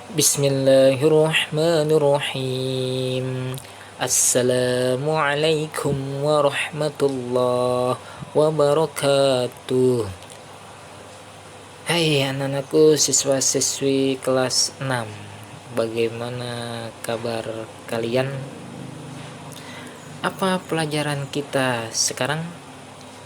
Bismillahirrahmanirrahim. Assalamualaikum warahmatullahi wabarakatuh. Hai anak-anakku, siswa-siswi kelas 6. Bagaimana kabar kalian? Apa pelajaran kita sekarang?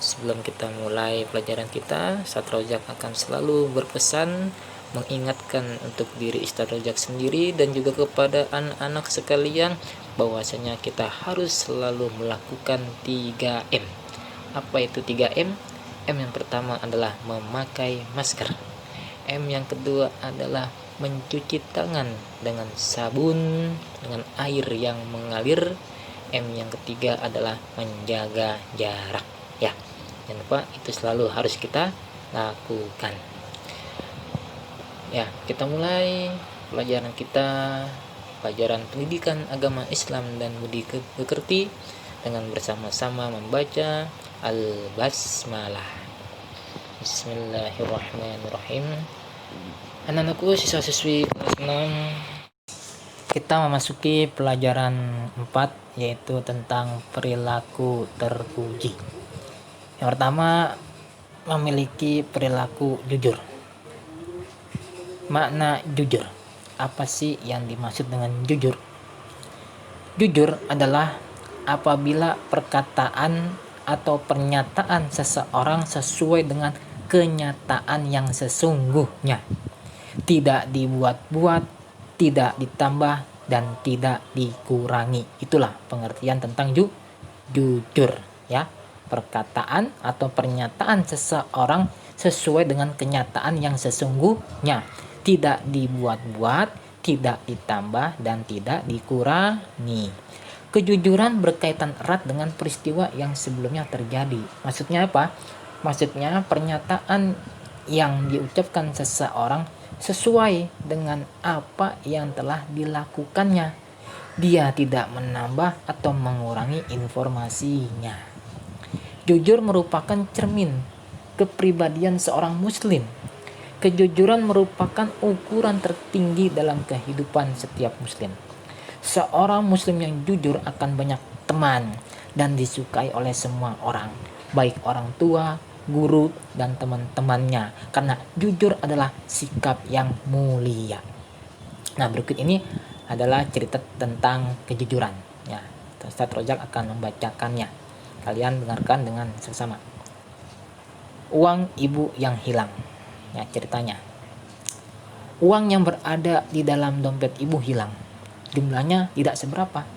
Sebelum kita mulai pelajaran kita, Ustadz Rojak akan selalu berpesan mengingatkan untuk diri Ustadz Rojak sendiri dan juga kepada anak-anak sekalian bahwasanya kita harus selalu melakukan 3M. Apa itu 3M? M yang pertama adalah memakai masker. M yang kedua adalah mencuci tangan dengan sabun dengan air yang mengalir. M yang ketiga adalah menjaga jarak. Ya, jangan lupa itu selalu harus kita lakukan. Ya, kita mulai pelajaran kita, pelajaran pendidikan agama Islam dan budi pekerti dengan bersama-sama membaca Al-Basmalah. Bismillahirrahmanirrahim. Anak-anakku, siswa-siswi kelas 6, kita memasuki pelajaran 4, yaitu tentang perilaku terpuji. Yang pertama, memiliki perilaku jujur. Makna jujur. Apa sih yang dimaksud dengan jujur? Jujur adalah apabila perkataan atau pernyataan seseorang sesuai dengan kenyataan yang sesungguhnya. Tidak dibuat-buat, tidak ditambah, dan tidak dikurangi. Itulah pengertian tentang jujur, ya. Perkataan atau pernyataan seseorang sesuai dengan kenyataan yang sesungguhnya, tidak dibuat-buat, tidak ditambah, dan tidak dikurangi. Kejujuran berkaitan erat dengan peristiwa yang sebelumnya terjadi. Maksudnya apa? Maksudnya pernyataan yang diucapkan seseorang sesuai dengan apa yang telah dilakukannya. Dia tidak menambah atau mengurangi informasinya. Jujur merupakan cermin kepribadian seorang muslim. Kejujuran merupakan ukuran tertinggi dalam kehidupan setiap muslim. Seorang muslim yang jujur akan banyak teman dan disukai oleh semua orang, baik orang tua, guru, dan teman-temannya, karena jujur adalah sikap yang mulia. Nah, berikut ini adalah cerita tentang kejujuran. Ya, Ustadz Rojak akan membacakannya. Kalian dengarkan dengan seksama. Uang ibu yang hilang. Ya, ceritanya. Uang yang berada di dalam dompet ibu hilang. Jumlahnya tidak seberapa,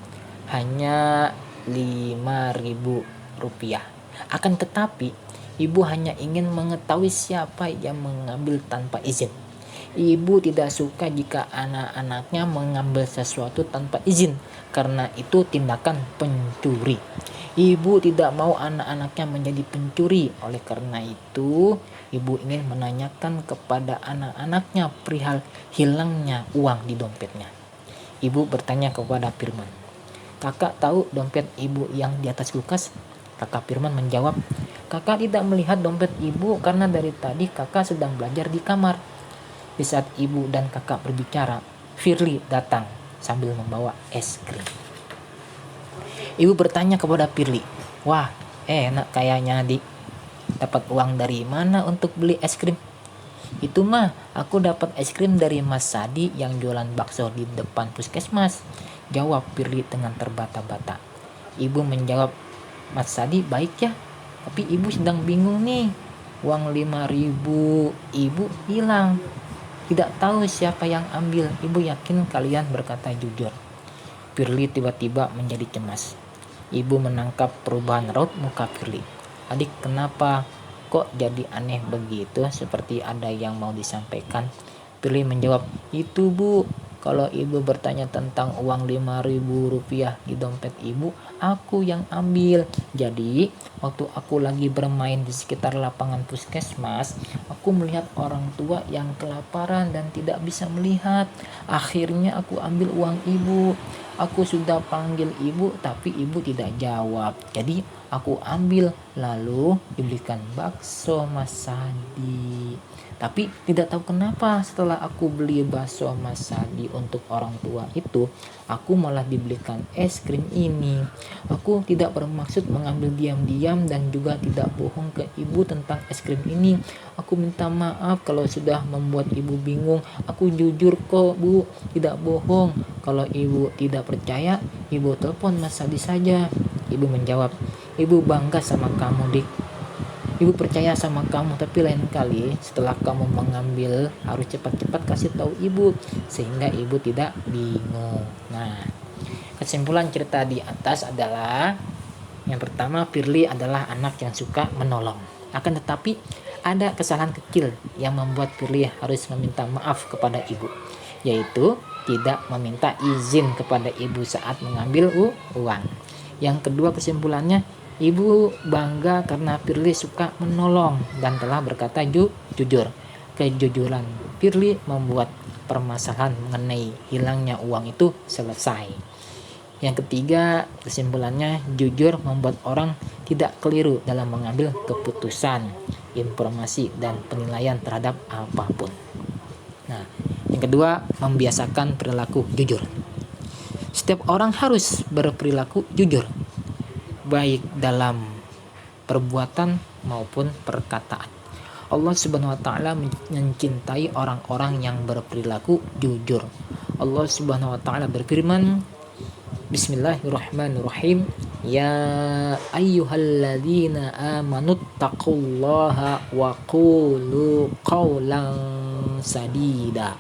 hanya 5.000 rupiah. Akan tetapi, ibu hanya ingin mengetahui siapa yang mengambil tanpa izin. Ibu tidak suka jika anak-anaknya mengambil sesuatu tanpa izin, karena itu tindakan pencuri. Ibu tidak mau anak-anaknya menjadi pencuri. Oleh karena itu, ibu ingin menanyakan kepada anak-anaknya perihal hilangnya uang di dompetnya. Ibu bertanya kepada Firman, "Kakak tahu dompet ibu yang di atas kulkas?" Kakak Firman menjawab, "Kakak tidak melihat dompet ibu karena dari tadi kakak sedang belajar di kamar." Di saat ibu dan kakak berbicara, Firly datang sambil membawa es krim. Ibu bertanya kepada Firly, "Wah, enak kayaknya, Dik. Dapat uang dari mana untuk beli es krim?" "Itu mah, aku dapat es krim dari Mas Sadi yang jualan bakso di depan puskesmas," jawab Firly dengan terbata-bata. Ibu menjawab, "Mas Sadi baik ya, tapi ibu sedang bingung nih. Uang 5.000 ibu hilang. Tidak tahu siapa yang ambil. Ibu yakin kalian berkata jujur?" Firly tiba-tiba menjadi cemas. Ibu menangkap perubahan raut muka Firly. "Adik, kenapa? Kok jadi aneh begitu, seperti ada yang mau disampaikan?" Firly menjawab, "Itu bu, kalau ibu bertanya tentang uang 5.000 rupiah di dompet ibu, aku yang ambil. Jadi, waktu aku lagi bermain di sekitar lapangan puskesmas, aku melihat orang tua yang kelaparan dan tidak bisa melihat. Akhirnya aku ambil uang ibu. Aku sudah panggil ibu, tapi ibu tidak jawab. Jadi, Aku ambil lalu dibelikan bakso Mas Sadi. Tapi tidak tahu kenapa setelah aku beli bakso Mas Sadi untuk orang tua itu, aku malah dibelikan es krim ini. Aku tidak bermaksud mengambil diam-diam dan juga tidak bohong ke ibu tentang es krim ini. Aku minta maaf kalau sudah membuat ibu bingung. Aku jujur kok bu, tidak bohong. Kalau ibu tidak percaya, ibu telepon Mas Sadi saja. Ibu menjawab, ibu bangga sama kamu dik. Ibu percaya sama kamu, tapi lain kali setelah kamu mengambil harus cepat-cepat kasih tahu ibu sehingga ibu tidak bingung. Nah, kesimpulan cerita di atas adalah yang pertama, Firly adalah anak yang suka menolong. Akan tetapi ada kesalahan kecil yang membuat Firly harus meminta maaf kepada ibu, yaitu tidak meminta izin kepada ibu saat mengambil uang. Yang kedua, kesimpulannya, ibu bangga karena Firly suka menolong dan telah berkata jujur. Kejujuran Firly membuat permasalahan mengenai hilangnya uang itu selesai. Yang ketiga, kesimpulannya, jujur membuat orang tidak keliru dalam mengambil keputusan, informasi, dan penilaian terhadap apapun. Nah, yang kedua, membiasakan perilaku jujur. Setiap orang harus berperilaku jujur, baik dalam perbuatan maupun perkataan. Allah Subhanahu wa taala mencintai orang-orang yang berperilaku jujur. Allah Subhanahu wa taala berfirman, Bismillahirrahmanirrahim. Ya ayyuhalladzina amanu taqullaha wa qulu qawlan sadida.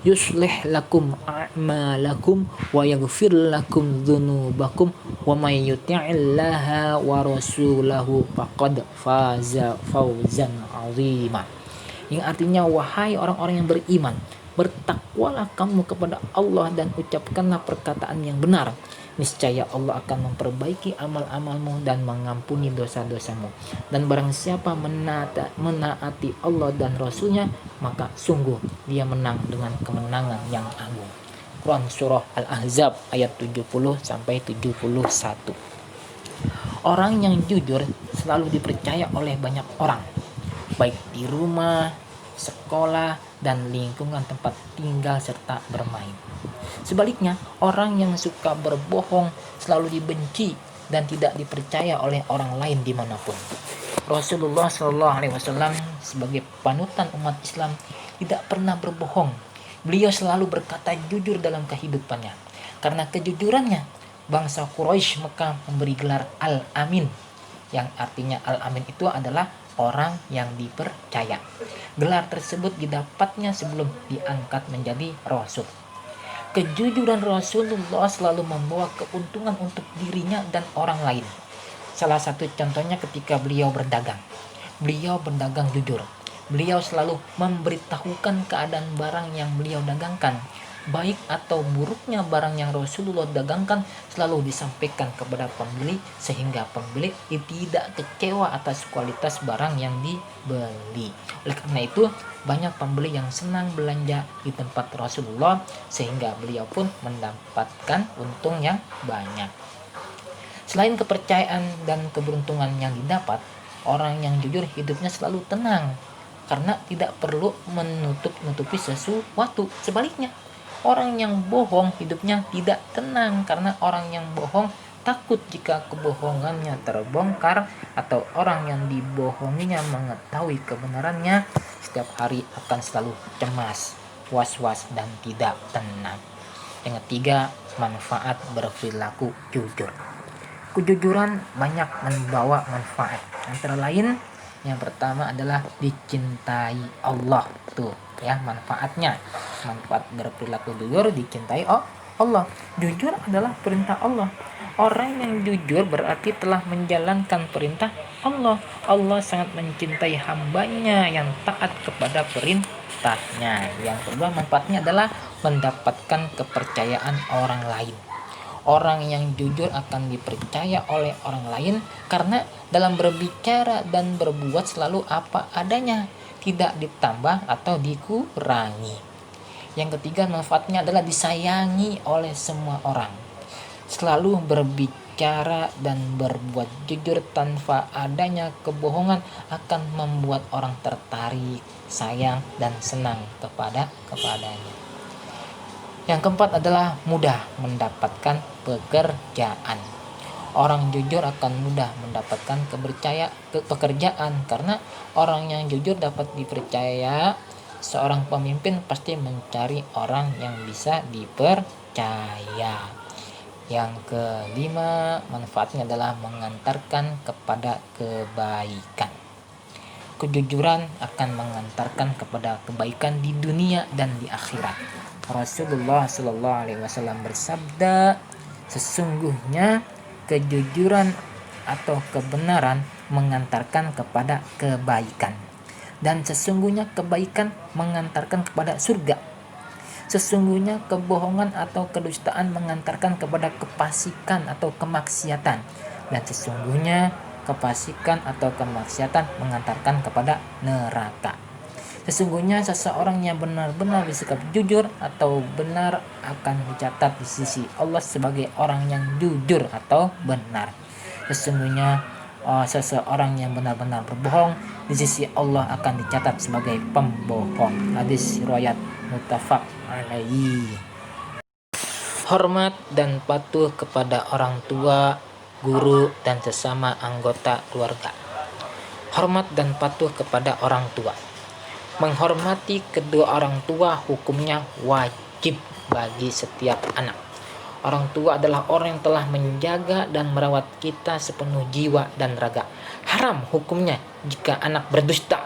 Yuslih lakum a'malakum wa yaghfir lakum dzunubakum wa may yuti'illaha wa rasulahu faqad faza fawzan 'azima. Yang artinya, wahai orang-orang yang beriman, bertakwalah kamu kepada Allah dan ucapkanlah perkataan yang benar. Niscaya Allah akan memperbaiki amal-amalmu dan mengampuni dosa-dosamu. Dan barang siapa menaati Allah dan Rasulnya, maka sungguh dia menang dengan kemenangan yang agung. Quran Surah Al-Ahzab ayat 70-71. Orang yang jujur selalu dipercaya oleh banyak orang, baik di rumah, sekolah, dan lingkungan tempat tinggal serta bermain. Sebaliknya, orang yang suka berbohong selalu dibenci dan tidak dipercaya oleh orang lain dimanapun. Rasulullah SAW sebagai panutan umat Islam tidak pernah berbohong. Beliau selalu berkata jujur dalam kehidupannya. Karena kejujurannya, bangsa Quraisy Mekah memberi gelar Al-Amin, yang artinya Al-Amin itu adalah orang yang dipercaya. Gelar tersebut didapatnya sebelum diangkat menjadi Rasul. Kejujuran Rasulullah selalu membawa keuntungan untuk dirinya dan orang lain. Salah satu contohnya ketika beliau berdagang. Beliau berdagang jujur. Beliau selalu memberitahukan keadaan barang yang beliau dagangkan. Baik atau buruknya barang yang Rasulullah dagangkan selalu disampaikan kepada pembeli sehingga pembeli tidak kecewa atas kualitas barang yang dibeli. Oleh karena itu, banyak pembeli yang senang belanja di tempat Rasulullah sehingga beliau pun mendapatkan untung yang banyak. Selain kepercayaan dan keberuntungan yang didapat, orang yang jujur hidupnya selalu tenang karena tidak perlu menutup-nutupi sesuatu. Sebaliknya, orang yang bohong hidupnya tidak tenang karena orang yang bohong takut jika kebohongannya terbongkar atau orang yang dibohonginya mengetahui kebenarannya, setiap hari akan selalu cemas, was-was, dan tidak tenang. Yang ketiga, manfaat berperilaku jujur. Kejujuran banyak membawa manfaat. Antara lain, yang pertama adalah dicintai Allah. Tuh ya manfaatnya. Manfaat berperilaku jujur, dicintai Allah. Jujur adalah perintah Allah. Orang yang jujur berarti telah menjalankan perintah Allah. Allah sangat mencintai hambanya yang taat kepada perintahnya. Yang kedua, manfaatnya adalah mendapatkan kepercayaan orang lain. Orang yang jujur akan dipercaya oleh orang lain karena dalam berbicara dan berbuat selalu apa adanya, tidak ditambah atau dikurangi. Yang ketiga, manfaatnya adalah disayangi oleh semua orang. Selalu berbicara berbicara dan berbuat jujur tanpa adanya kebohongan akan membuat orang tertarik, sayang, dan senang kepadanya. Yang keempat adalah mudah mendapatkan pekerjaan. Orang jujur akan mudah mendapatkan pekerjaan karena orang yang jujur dapat dipercaya. Seorang pemimpin pasti mencari orang yang bisa dipercaya. Yang kelima, manfaatnya adalah mengantarkan kepada kebaikan. Kejujuran akan mengantarkan kepada kebaikan di dunia dan di akhirat. Rasulullah Shallallahu Alaihi Wasallam bersabda, sesungguhnya kejujuran atau kebenaran mengantarkan kepada kebaikan, dan sesungguhnya kebaikan mengantarkan kepada surga. Sesungguhnya kebohongan atau kedustaan mengantarkan kepada kefasikan atau kemaksiatan, dan sesungguhnya kefasikan atau kemaksiatan mengantarkan kepada neraka. Sesungguhnya seseorang yang benar-benar bersikap jujur atau benar akan dicatat di sisi Allah sebagai orang yang jujur atau benar. Sesungguhnya seseorang yang benar-benar berbohong di sisi Allah akan dicatat sebagai pembohong. Hadis riwayat muttafaq alaihi. Hormat dan patuh kepada orang tua, guru, dan sesama anggota keluarga. Hormat dan patuh kepada orang tua. Menghormati kedua orang tua hukumnya wajib bagi setiap anak. Orang tua adalah orang yang telah menjaga dan merawat kita sepenuh jiwa dan raga. Haram hukumnya jika anak berdusta,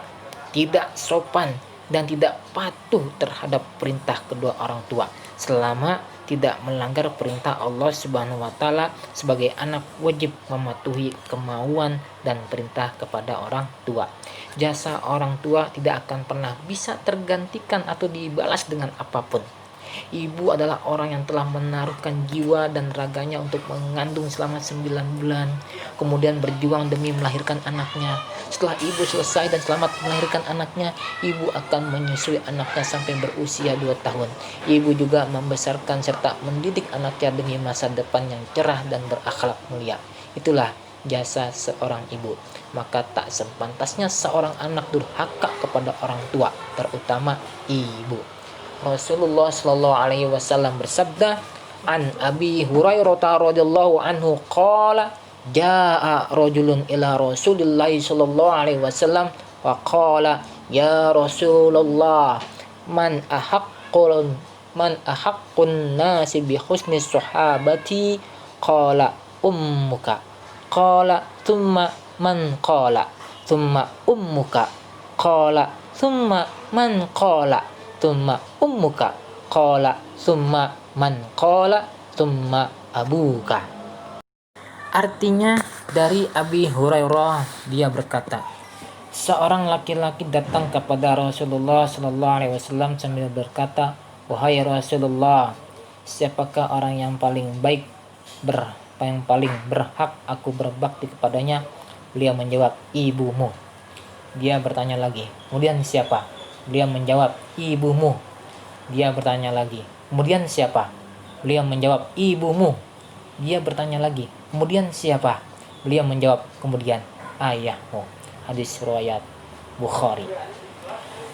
tidak sopan, dan tidak patuh terhadap perintah kedua orang tua selama tidak melanggar perintah Allah Subhanahu wa Ta'ala. Sebagai anak wajib mematuhi kemauan dan perintah kepada orang tua. Jasa orang tua tidak akan pernah bisa tergantikan atau dibalas dengan apapun. Ibu adalah orang yang telah menaruhkan jiwa dan raganya untuk mengandung selama 9 bulan, kemudian berjuang demi melahirkan anaknya. Setelah ibu selesai dan selamat melahirkan anaknya, ibu akan menyusui anaknya sampai berusia 2 tahun. Ibu juga membesarkan serta mendidik anaknya demi masa depan yang cerah dan berakhlak mulia. Itulah jasa seorang ibu. Maka tak sepantasnya seorang anak durhaka kepada orang tua, terutama ibu. Rasulullah Shallallahu Alaihi Wasallam bersabda, an Abi Hurairah radhiyallahu anhu qala, jaa rajulun ila Rasulillah Shallallahu Alaihi Wasallam wa qala, ya Rasulullah, man ahaqqun nasi bi husni sahabati, qala ummuka, qala thumma man, qala thumma ummuka, qala thumma man, qala thumma ummuka, qala thumma man, qala thumma abuka. Artinya dari Abi Hurairah, dia berkata, seorang laki-laki datang kepada Rasulullah Sallallahu Alaihi Wasallam sambil berkata, wahai Rasulullah, siapakah orang yang paling baik, yang paling berhak aku berbakti kepadanya? Beliau menjawab, ibumu. Dia bertanya lagi, kemudian siapa? Beliau menjawab, ibumu. Dia bertanya lagi, kemudian siapa? Beliau menjawab, ibumu. Dia bertanya lagi, kemudian siapa? Beliau menjawab, kemudian ayahmu. Hadis riwayat Bukhari.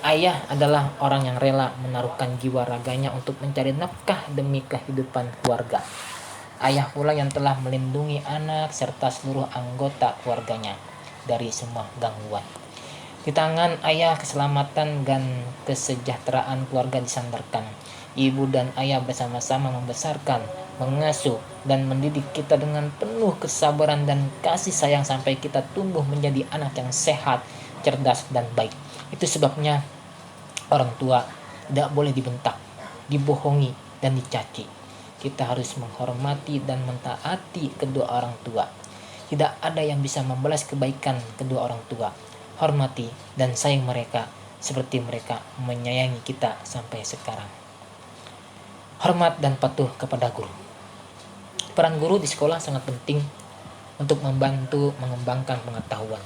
Ayah adalah orang yang rela menaruhkan jiwa raganya untuk mencari nafkah demi kehidupan keluarga. Ayah pula yang telah melindungi anak serta seluruh anggota keluarganya dari semua gangguan. Di tangan ayah keselamatan dan kesejahteraan keluarga disandarkan. Ibu dan ayah bersama-sama membesarkan, mengasuh, dan mendidik kita dengan penuh kesabaran dan kasih sayang sampai kita tumbuh menjadi anak yang sehat, cerdas, dan baik. Itu sebabnya orang tua tidak boleh dibentak, dibohongi, dan dicaci. Kita harus menghormati dan mentaati kedua orang tua. Tidak ada yang bisa membalas kebaikan kedua orang tua. Hormati dan sayang mereka seperti mereka menyayangi kita sampai sekarang. Hormat dan patuh kepada guru. Peran guru di sekolah sangat penting untuk membantu mengembangkan pengetahuan.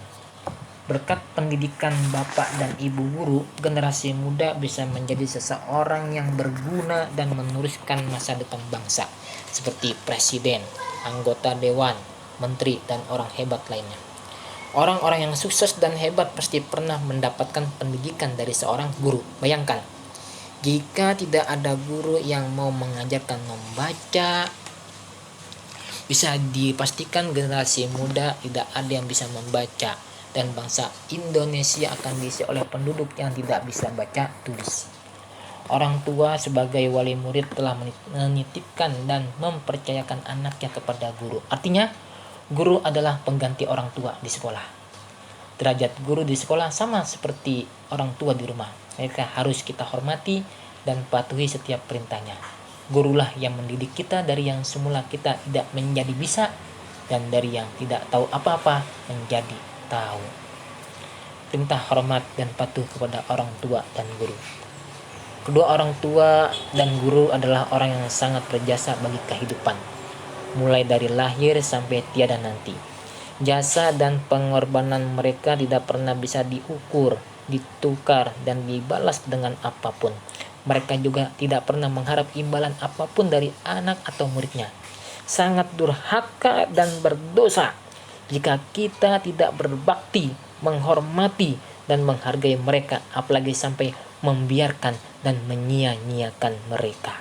Berkat pendidikan bapak dan ibu guru, generasi muda bisa menjadi seseorang yang berguna dan meneruskan masa depan bangsa, seperti presiden, anggota dewan, menteri, dan orang hebat lainnya. Orang-orang yang sukses dan hebat pasti pernah mendapatkan pendidikan dari seorang guru. Bayangkan, jika tidak ada guru yang mau mengajarkan membaca, bisa dipastikan generasi muda tidak ada yang bisa membaca, dan bangsa Indonesia akan diisi oleh penduduk yang tidak bisa baca tulis. Orang tua sebagai wali murid telah menitipkan dan mempercayakan anaknya kepada guru. Artinya, guru adalah pengganti orang tua di sekolah. Derajat guru di sekolah sama seperti orang tua di rumah. Mereka harus kita hormati dan patuhi setiap perintahnya. Gurulah yang mendidik kita dari yang semula kita tidak menjadi bisa, dan dari yang tidak tahu apa-apa menjadi tahu. Perintah hormat dan patuh kepada orang tua dan guru. Kedua orang tua dan guru adalah orang yang sangat berjasa bagi kehidupan, mulai dari lahir sampai tiada nanti. Jasa dan pengorbanan mereka tidak pernah bisa diukur, ditukar, dan dibalas dengan apapun. Mereka juga tidak pernah mengharap imbalan apapun dari anak atau muridnya. Sangat durhaka dan berdosa jika kita tidak berbakti, menghormati, dan menghargai mereka, apalagi sampai membiarkan dan menyia-nyiakan mereka.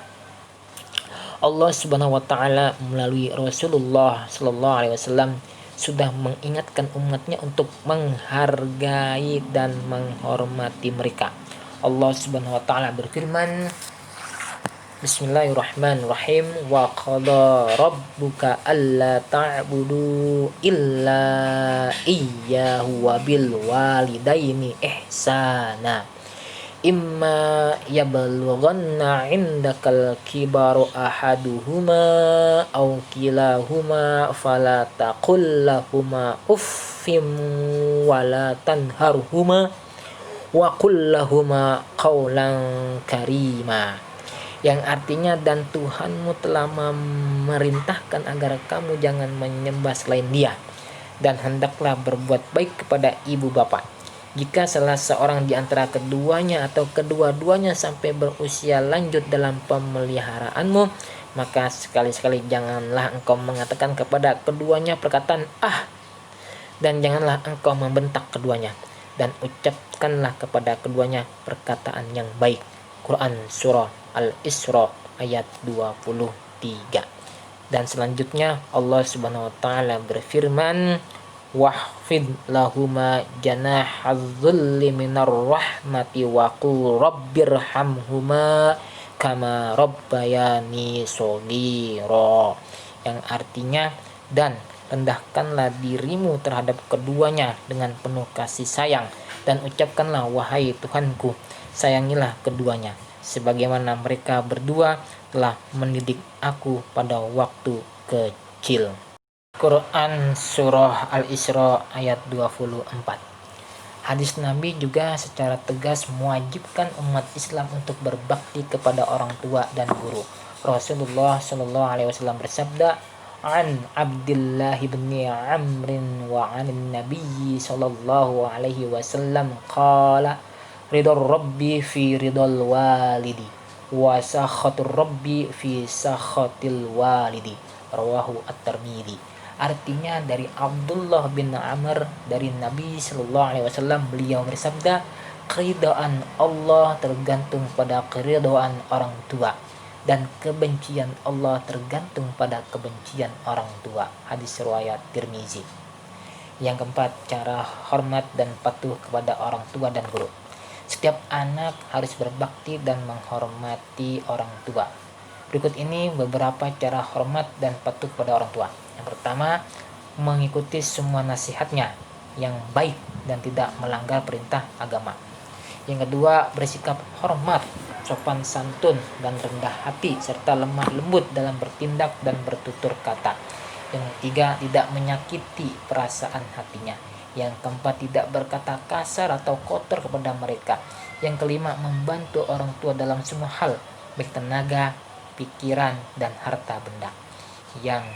Allah Subhanahu wa taala melalui Rasulullah sallallahu alaihi wasallam sudah mengingatkan umatnya untuk menghargai dan menghormati mereka. Allah Subhanahu wa taala berfirman, Bismillahirrahmanirrahim, wa qada rabbuka alla ta'budu illa iyyahu wa bil walidaini ihsana. Imma yablughanna 'indakal kibaru ahaduhuma aw kilahuma fala taqul lahumā uffin wa la tanharhuma wa qul lahumā qawlan karīmā. Yang artinya, dan Tuhanmu telah memerintahkan agar kamu jangan menyembah selain Dia, dan hendaklah berbuat baik kepada ibu bapa. Jika salah seorang di antara keduanya atau kedua-duanya sampai berusia lanjut dalam pemeliharaanmu, maka sekali-sekali janganlah engkau mengatakan kepada keduanya perkataan "ah", dan janganlah engkau membentak keduanya, dan ucapkanlah kepada keduanya perkataan yang baik. Quran Surah Al-Isra ayat 23. Dan selanjutnya Allah Subhanahu wa taala berfirman, wahfid lahuma janahadz-dzulli minar rahmati wa qul rabbirhamhuma kama rabbayani shaghira. Yang artinya, dan rendahkanlah dirimu terhadap keduanya dengan penuh kasih sayang, dan ucapkanlah, wahai Tuhanku, sayangilah keduanya sebagaimana mereka berdua telah mendidik aku pada waktu kecil. Quran Surah Al-Isra ayat 24. Hadis Nabi juga secara tegas mewajibkan umat Islam untuk berbakti kepada orang tua dan guru. Rasulullah Shallallahu Alaihi Wasallam bersabda, an Abdullah bin Amrin wa anin Nabi Shallallahu Alaihi Wasallam qala ridar Rabbi fi ridal walidi wa sakhatur Rabbi fi sakhatil walidi. Rawahu At-Tirmidzi. Artinya, dari Abdullah bin Amr dari Nabi Shallallahu Alaihi Wasallam, beliau bersabda, keridhaan Allah tergantung pada keridhaan orang tua, dan kebencian Allah tergantung pada kebencian orang tua. Hadis riwayat Tirmizi. Yang keempat, cara hormat dan patuh kepada orang tua dan guru. Setiap anak harus berbakti dan menghormati orang tua. Berikut ini beberapa cara hormat dan patuh kepada orang tua. Yang pertama, mengikuti semua nasihatnya yang baik dan tidak melanggar perintah agama. Yang kedua, bersikap hormat, sopan santun, dan rendah hati, serta lemah lembut dalam bertindak dan bertutur kata. Yang ketiga, tidak menyakiti perasaan hatinya. Yang keempat, tidak berkata kasar atau kotor kepada mereka. Yang kelima, membantu orang tua dalam semua hal, baik tenaga, pikiran, dan harta benda. Yang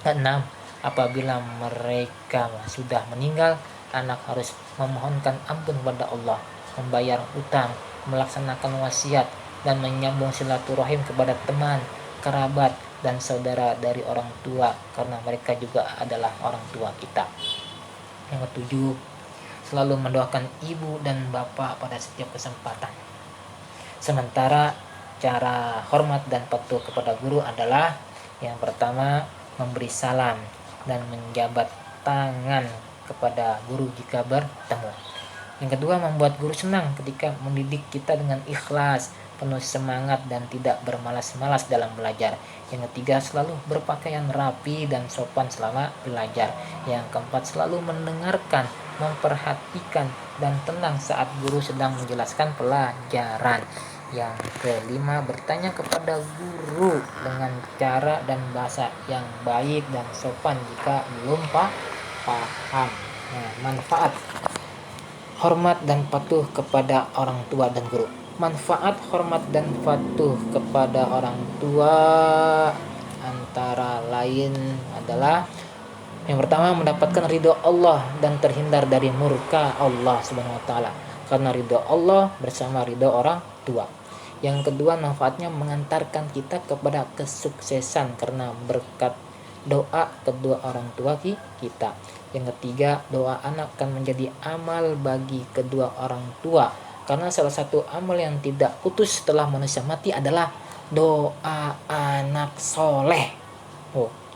keenam, apabila mereka sudah meninggal, anak harus memohonkan ampun kepada Allah, membayar utang, melaksanakan wasiat, dan menyambung silaturahim kepada teman, kerabat dan saudara dari orang tua, karena mereka juga adalah orang tua kita. Yang ketujuh, selalu mendoakan ibu dan bapak pada setiap kesempatan. Sementara cara hormat dan patuh kepada guru adalah yang pertama, memberi salam dan menjabat tangan kepada guru jika bertemu. Yang kedua, membuat guru senang ketika mendidik kita dengan ikhlas, penuh semangat dan tidak bermalas-malas dalam belajar. Yang ketiga, selalu berpakaian rapi dan sopan selama belajar. Yang keempat, selalu mendengarkan, memperhatikan dan tenang saat guru sedang menjelaskan pelajaran. Yang kelima, bertanya kepada guru dengan cara dan bahasa yang baik dan sopan jika belum paham. Nah, manfaat hormat dan patuh kepada orang tua dan guru. Manfaat hormat dan patuh kepada orang tua antara lain adalah yang pertama, mendapatkan ridho Allah dan terhindar dari murka Allah Subhanahu wa taala. Karena ridho Allah bersama ridho orang tua. Yang kedua, manfaatnya mengantarkan kita kepada kesuksesan karena berkat doa kedua orang tua kita. Yang ketiga, doa anak akan menjadi amal bagi kedua orang tua, karena salah satu amal yang tidak putus setelah manusia mati adalah doa anak soleh.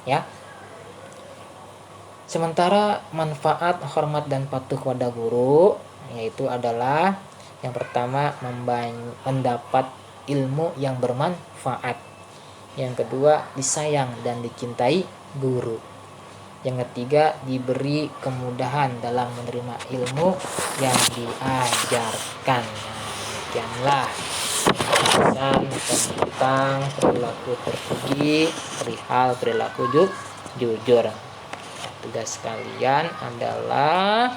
Ya. Sementara manfaat hormat dan patuh kepada guru yaitu adalah yang pertama, mendapat ilmu yang bermanfaat. Yang kedua, disayang dan dicintai guru. Yang ketiga, diberi kemudahan dalam menerima ilmu yang diajarkan. Demikianlah penjelasan tentang perilaku terpuji perihal perilaku jujur. Tugas kalian adalah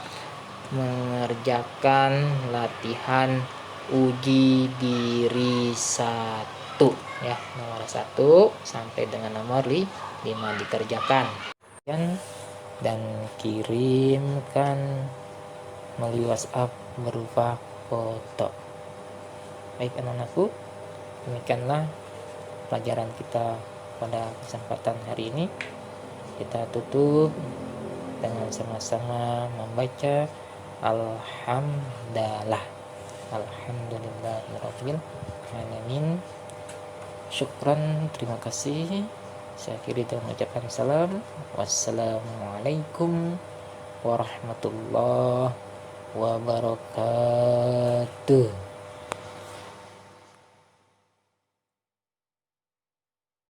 mengerjakan latihan uji diri 1 ya, nomor 1 sampai dengan nomor 5 dikerjakan dan kirimkan melalui WhatsApp berupa foto. Baik anak-anakku, demikianlah pelajaran kita pada kesempatan hari ini. Kita tutup dengan sama-sama membaca Alhamdulillah. Alhamdulillahirabbil alamin. Syukran, terima kasih. Saya akhiri dengan mengucapkan salam. Wassalamualaikum warahmatullahi wabarakatuh.